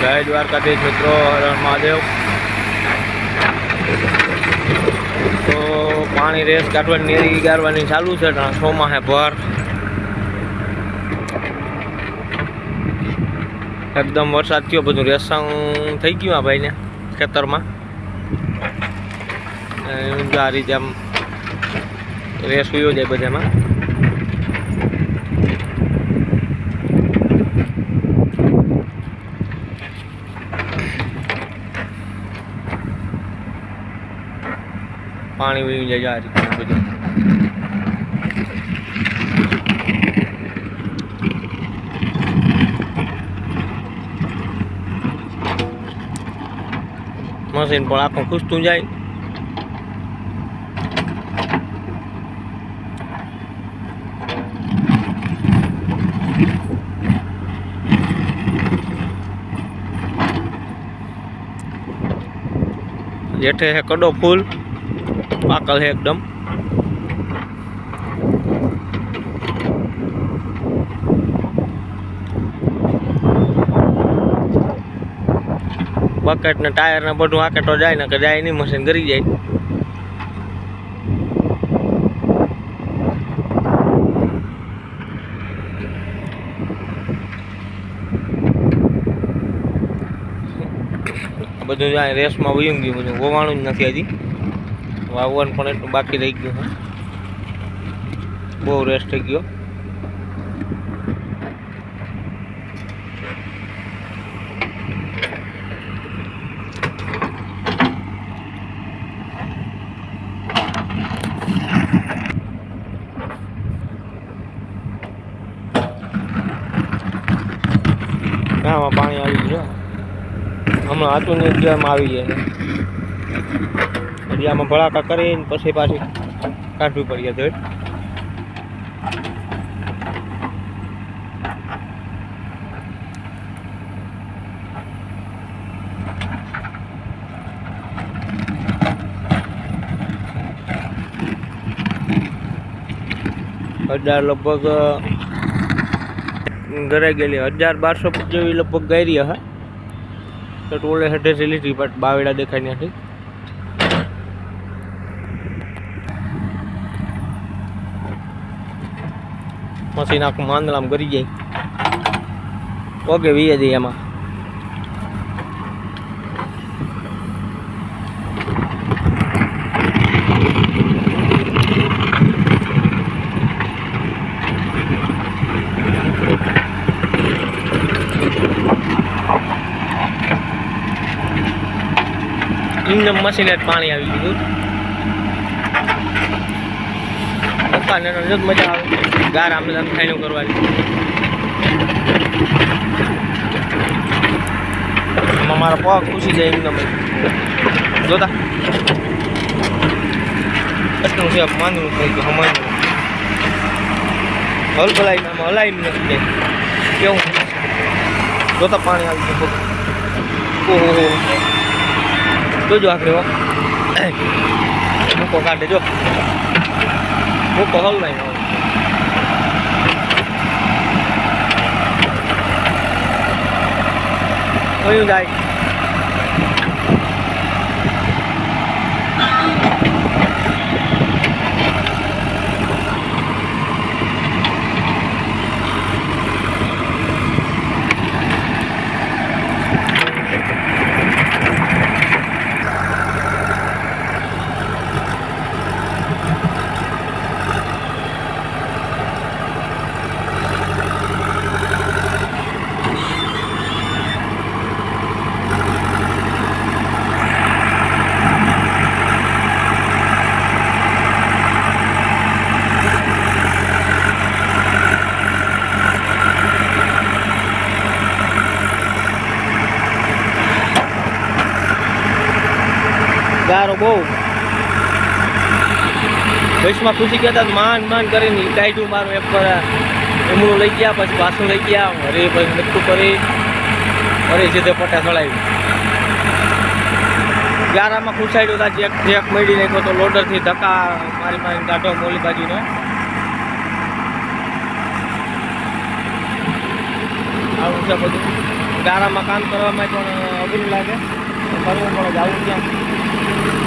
જય દ્વારકાધીશ મિત્રો, હર હર મહાદેવ। તો પાણી રેસ કાઢવાની નેરી ગારવાની ચાલુ છે, સોમાં હે ભર એકદમ વરસાદ થયો, બધું રેસંગ થઈ ગયું આ ભાઈને ખેતરમાં। આ રીતે આમ રેસ ઉયો જાય બધામાં। પાણી વહી જાય આ રીતે બધું। મશીન પણ આખું ખૂસતું જાય। જેઠે है कड़ो फूल पाकल है एकदम। बकेट ने टायर ने बढ़ू आके तो जाए के जाए नहीं, मशीन गरी जाए। બધું જાય રેસમાં વયું ગયું, બધું વવાણું જ નથી હજી, વાવવાનું પણ એટલું બાકી રહી ગયું છે, બહુ રેસ થઈ ગયો। આમાં પાણી આવી ગયું, હમણાં હતું ને અત્યારમાં આવી જાય, હજી આમાં ભડાકા કરીને પછી પાછી કાઢવી પડીએ ધોઈ। હજાર લગભગ ઘરે ગયેલી 1000-1200 જેવી લગભગ ગાયરી હે, તો ટોલે હેઠે લીધી બટ બાવેડા દેખાય નથી। મશીન આખું માંદલામ કરી જાય, પગે વીએ જાય એમાં। ઇન્જન મશીન જ પાણી આવી ગયું, પપ્પાને જ મજા આવે ગાર આમ ખાઈને કરવાની। એમાં મારા પગ ખુશી જાય એકદમ જોતા, એટલું છે માંદવું થઈ ગયું, હમાયું હલ ભલાઈ આમાં હલાઈ નથી જાય કેવું જોતા પાણી આવી ગયું। ઓહો જોજો આખરે મૂકો કાઢે, જો મૂકો હલવાય ન હોય જાય। ગારો બહુ વૈશમાં ખુશી ગયા હતા, માન માન કરીને કાઢ્યું મારું એક પર એમનું લઈ ગયા, પછી પાછું લઈ ગયા, અરે પછી નક્કું કરી અરે સીધે પટ્ટા ચડાવી ગારામાં ખુશાડ્યું હતા। જેક મળી નાખ્યો તો લોડરથી ધક્કા મારી મારીને કાઢો મોલી બાજુનો। આવું છે બધું। ગારામાં કામ કરવામાં પણ અઘરું લાગે કરવું પડે જવું ત્યાં